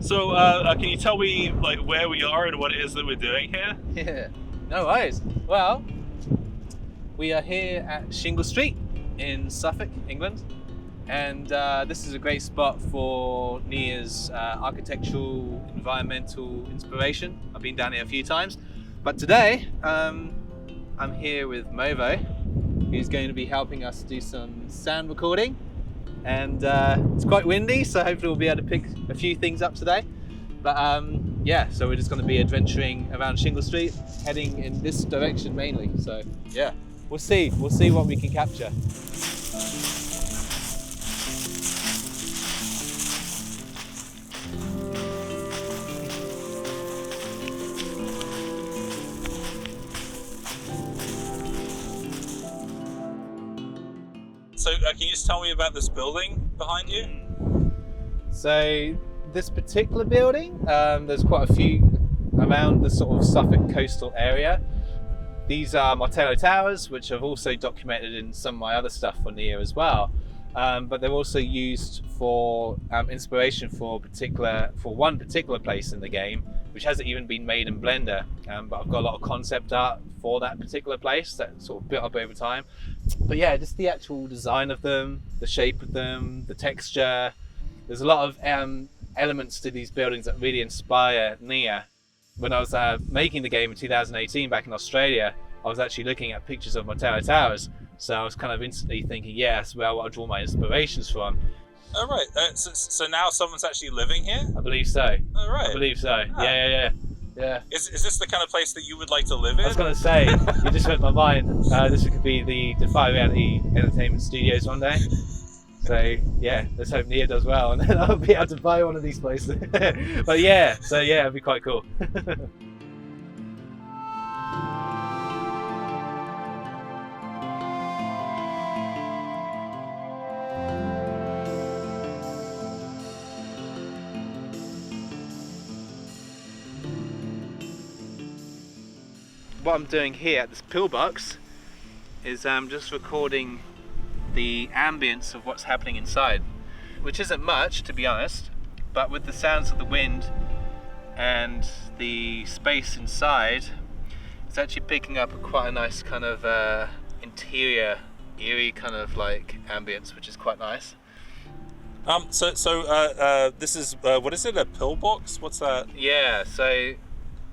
So, can you tell me like where we are and what it is that we're doing here? Yeah, no worries. Well, we are here at Shingle Street in Suffolk, England, and this is a great spot for Neyyah's architectural, environmental inspiration. I've been down here a few times, but today I'm here with MOVO, who's going to be helping us do some sound recording. And it's quite windy, so hopefully we'll be able to pick a few things up today. But yeah, so we're just going to be adventuring around Shingle Street, heading in this direction mainly. So yeah, we'll see what we can capture. So, can you just tell me about this building behind you? So this particular building, there's quite a few around the sort of Suffolk coastal area. These are Martello Towers, which I've also documented in some of my other stuff for Neyyah as well. But they're also used for inspiration for one particular place in the game, which hasn't even been made in Blender. But I've got a lot of concept art for that particular place that sort of built up over time. But yeah, just the actual design of them, the shape of them, the texture. There's a lot of elements to these buildings that really inspire Neyyah. When I was making the game in 2018 back in Australia, I was actually looking at pictures of Martello Towers. So I was kind of instantly thinking, yeah, that's where I draw my inspirations from. Oh, right. So now someone's actually living here? I believe so. Oh, right. I believe so. Ah. Yeah. Is this the kind of place that you would like to live in? I was going to say, you just read my mind. This could be the Defy Reality Entertainment Studios one day. So yeah, let's hope Neyyah does well, and then I'll be able to buy one of these places. But yeah, so yeah, it'd be quite cool. What I'm doing here at this pillbox is I'm just recording the ambience of what's happening inside, which isn't much, to be honest, but with the sounds of the wind and the space inside, it's actually picking up quite a nice kind of interior, eerie kind of like ambience, which is quite nice. So this is what is it? A pillbox? What's that? Yeah. So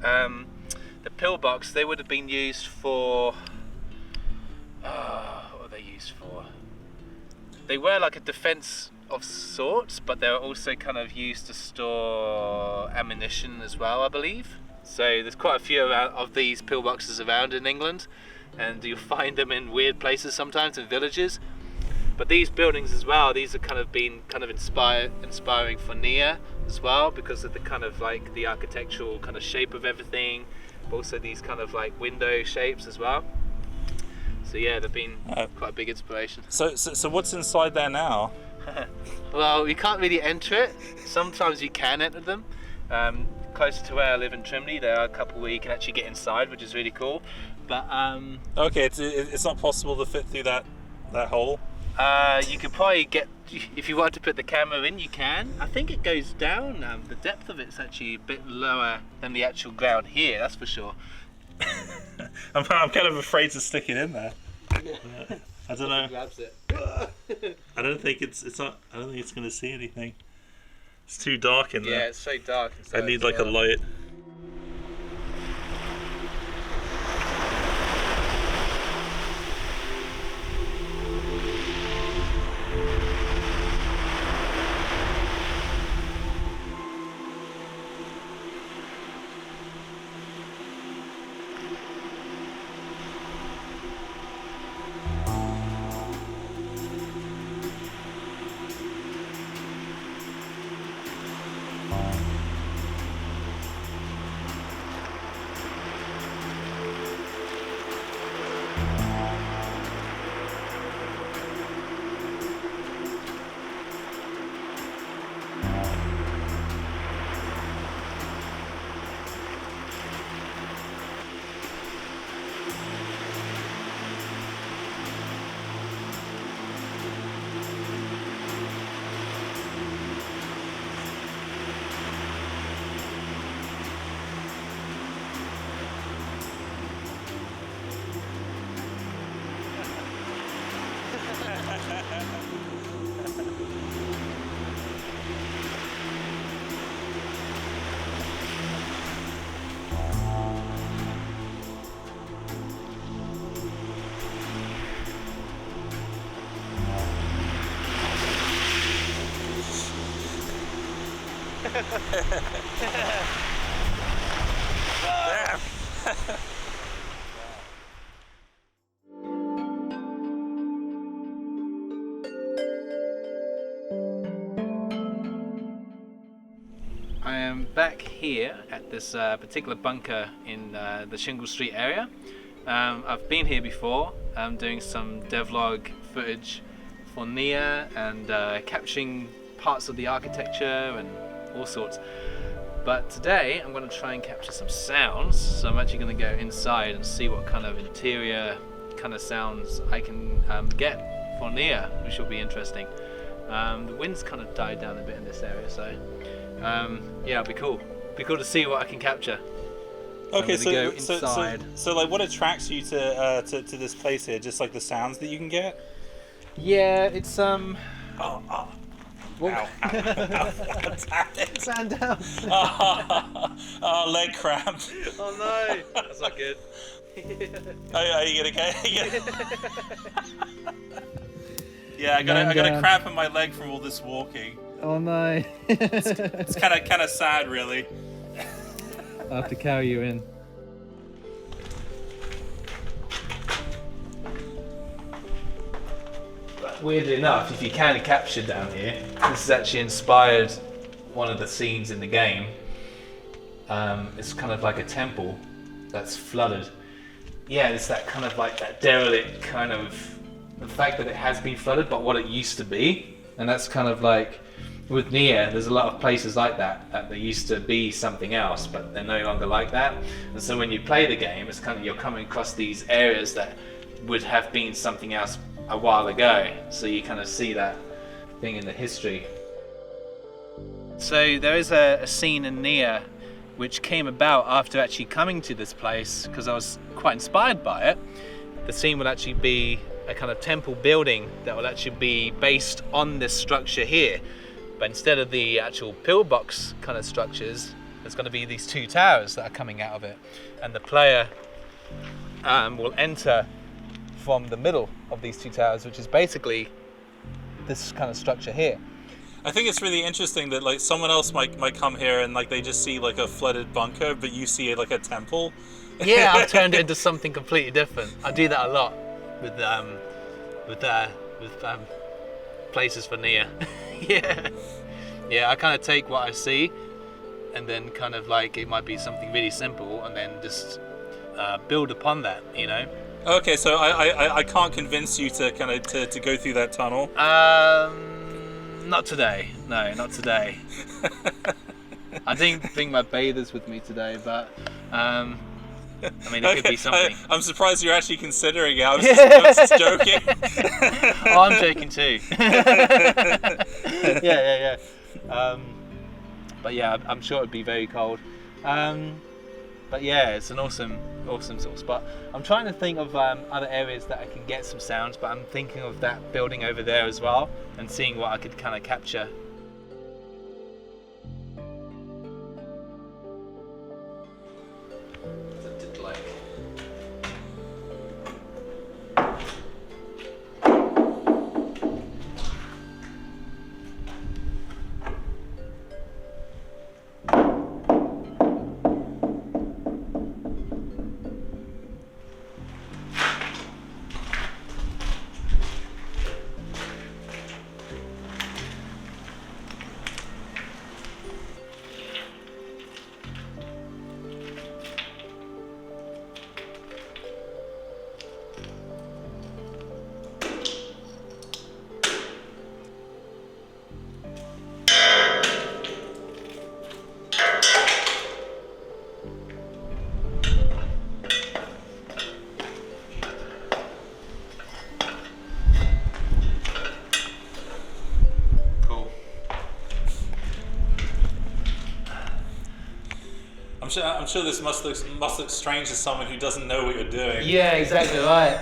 the pillbox, they would have been used for. What were they used for? They were like a defense of sorts, but they were also kind of used to store ammunition as well, I believe. So there's quite a few of these pillboxes around in England, and you'll find them in weird places sometimes, in villages. But these buildings as well, these have kind of been inspiring for Neyyah as well, because of the kind of like the architectural kind of shape of everything, but also these kind of like window shapes as well. So yeah, they've been quite a big inspiration. So what's inside there now? Well, you can't really enter it. Sometimes you can enter them. Closer to where I live in Trimley, there are a couple where you can actually get inside, which is really cool. But okay, it's not possible to fit through that hole. You could probably get, if you want to put the camera in, you can. I think it goes down. The depth of it's actually a bit lower than the actual ground here, that's for sure. I'm kind of afraid to stick it in there. Yeah. I don't know. Grabs it. I don't think it's not. I don't think it's going to see anything. It's too dark in there. Yeah, it's so dark inside. I need like a light. Damn. I am back here at this particular bunker in the Shingle Street area. I've been here before doing some devlog footage for Neyyah and capturing parts of the architecture and all sorts. But today I'm going to try and capture some sounds, so I'm actually going to go inside and see what kind of interior kind of sounds I can get for Neyyah, which will be interesting. The wind's kind of died down a bit in this area, so yeah, it'll be cool. Be cool to see what I can capture. Okay, so go inside. So like, what attracts you to this place here? Just like the sounds that you can get? Yeah, it's Oh, Well, ow, ow, ow, damn it. stand down. Oh, leg cramp. Oh no, that's not good. Are you gonna get? Yeah, I got a cramp in my leg from all this walking. Oh no. It's kind of sad, really. I have to carry you in. Weirdly enough, if you can capture down here, this has actually inspired one of the scenes in the game. It's kind of like a temple that's flooded. Yeah, it's that kind of like that derelict kind of, the fact that it has been flooded, but what it used to be. And that's kind of like, with Neyyah, there's a lot of places like that they used to be something else, but they're no longer like that. And so when you play the game, it's kind of, you're coming across these areas that would have been something else a while ago. So you kind of see that thing in the history. So there is a scene in Neyyah which came about after actually coming to this place, because I was quite inspired by it. The scene will actually be a kind of temple building that will actually be based on this structure here. But instead of the actual pillbox kind of structures, there's going to be these two towers that are coming out of it. And the player will enter from the middle of these two towers, which is basically this kind of structure here. I think it's really interesting that like someone else might come here and like they just see like a flooded bunker, but you see it like a temple. Yeah, I've turned it into something completely different. I do that a lot with places for Neyyah. Yeah, I kind of take what I see and then kind of like, it might be something really simple and then just build upon that, you know. Okay, so I can't convince you to kind of to go through that tunnel. Not today. No, not today. I didn't bring my bathers with me today, but I mean, it could be something. I'm surprised you're actually considering it. I was just joking. Oh, I'm joking too. Yeah. But yeah, I'm sure it'd be very cold. But yeah, it's an awesome sort of spot. I'm trying to think of other areas that I can get some sounds, but I'm thinking of that building over there as well and seeing what I could kind of capture. I'm sure this must look strange to someone who doesn't know what you're doing. Yeah, exactly right.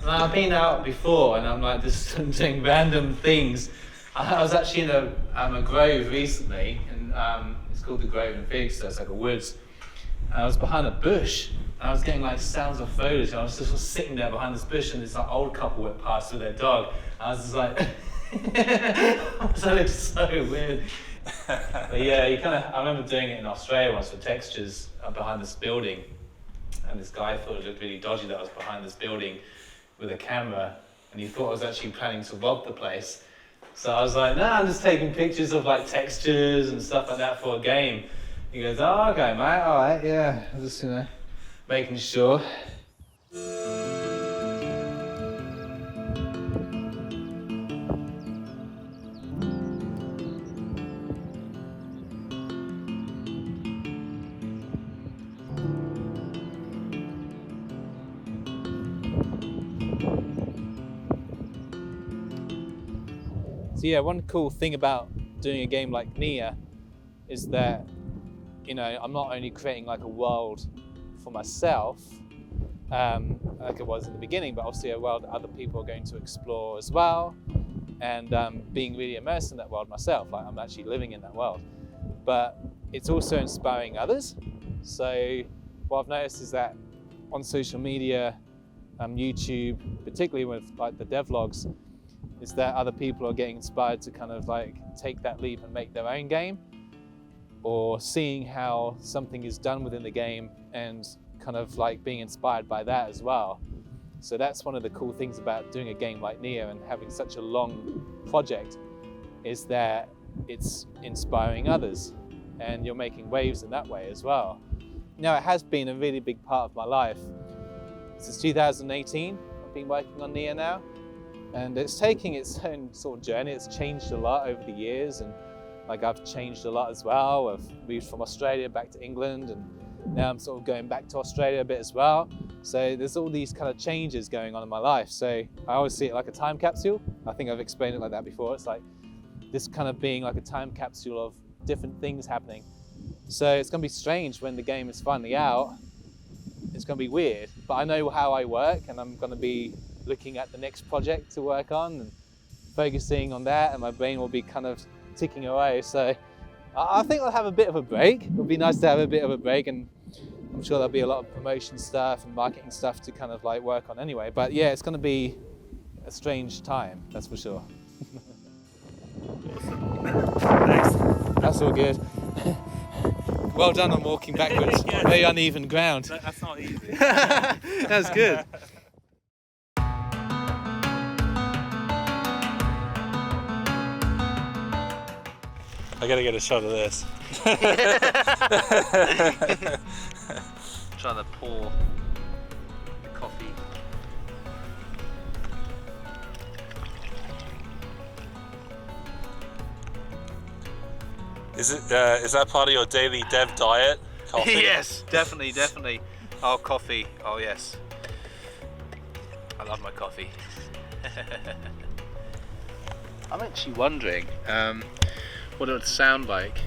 I've been out before and I'm like just doing random things. I was actually in a grove recently, and it's called the Grove in Phoenix, so it's like a woods. And I was behind a bush, and I was getting like sounds of foliage, and I was just sitting there behind this bush, and this like old couple went past with their dog. And I was just like, that looks so weird. But yeah, I remember doing it in Australia once for textures behind this building, and this guy thought it looked really dodgy that I was behind this building with a camera, and he thought I was actually planning to rob the place. So I was like, nah, I'm just taking pictures of like textures and stuff like that for a game. He goes, oh, okay, mate, all right, yeah, just, making sure. So yeah, one cool thing about doing a game like Neyyah is that, I'm not only creating like a world for myself, like it was in the beginning, but obviously a world that other people are going to explore as well, and being really immersed in that world myself, like I'm actually living in that world. But it's also inspiring others. So what I've noticed is that on social media, YouTube, particularly with like the devlogs, is that other people are getting inspired to kind of like take that leap and make their own game, or seeing how something is done within the game and kind of like being inspired by that as well. So that's one of the cool things about doing a game like Neyyah and having such a long project, is that it's inspiring others and you're making waves in that way as well. Now, it has been a really big part of my life. Since 2018, I've been working on Neyyah now, and it's taking its own sort of journey. It's changed a lot over the years, and like I've changed a lot as well. I've moved from Australia back to England, and now I'm sort of going back to Australia a bit as well. So there's all these kind of changes going on in my life. So I always see it like a time capsule. I think I've explained it like that before. It's like this kind of being like a time capsule of different things happening. So it's gonna be strange when the game is finally out. It's gonna be weird, but I know how I work, and I'm gonna be looking at the next project to work on and focusing on that, and my brain will be kind of ticking away. So I think I'll have a bit of a break. It'll be nice to have a bit of a break, and I'm sure there'll be a lot of promotion stuff and marketing stuff to kind of like work on anyway. But yeah, it's going to be a strange time, that's for sure. Thanks. That's all good. Well done on walking backwards. Yeah. Very uneven ground. That's not easy. That's good. I gotta get a shot of this. Trying to pour the coffee. Is that part of your daily dev diet? Coffee? Yes, definitely. Oh, coffee. Oh, yes. I love my coffee. I'm actually wondering what it would sound like.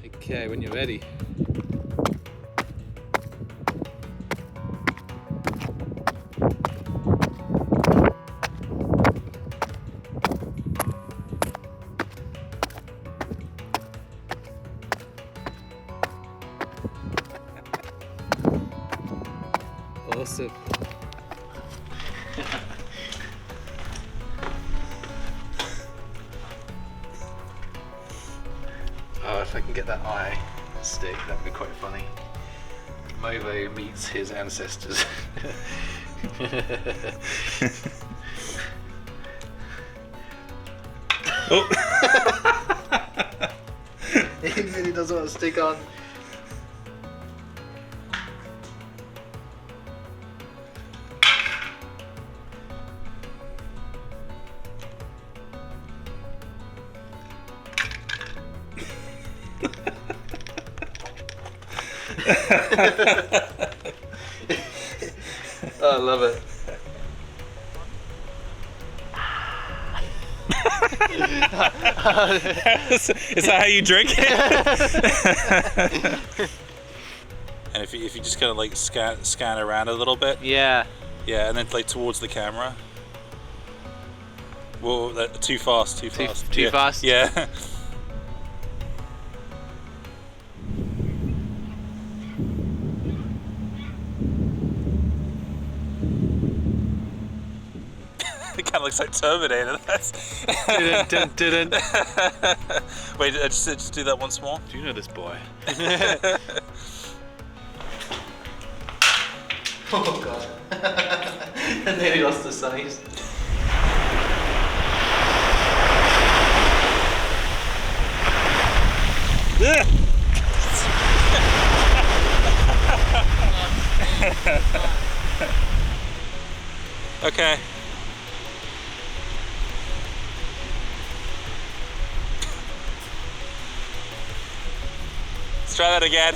Okay, when you're ready. Awesome. Oh, if I can get that eye stick, that'd be quite funny. MOVO meets his ancestors. Oh. He really doesn't want to stick on. Oh, I love it. Is that how you drink it? And if you just kind of like scan around a little bit, Yeah. yeah, and then like towards the camera. Whoa, too fast. Too Yeah. fast? Yeah. It kind of looks like Terminator. That's... Dun, dun, dun. Wait, just do that once more. Do you know this boy? Oh god. I nearly lost the size. Okay. Let's try that again.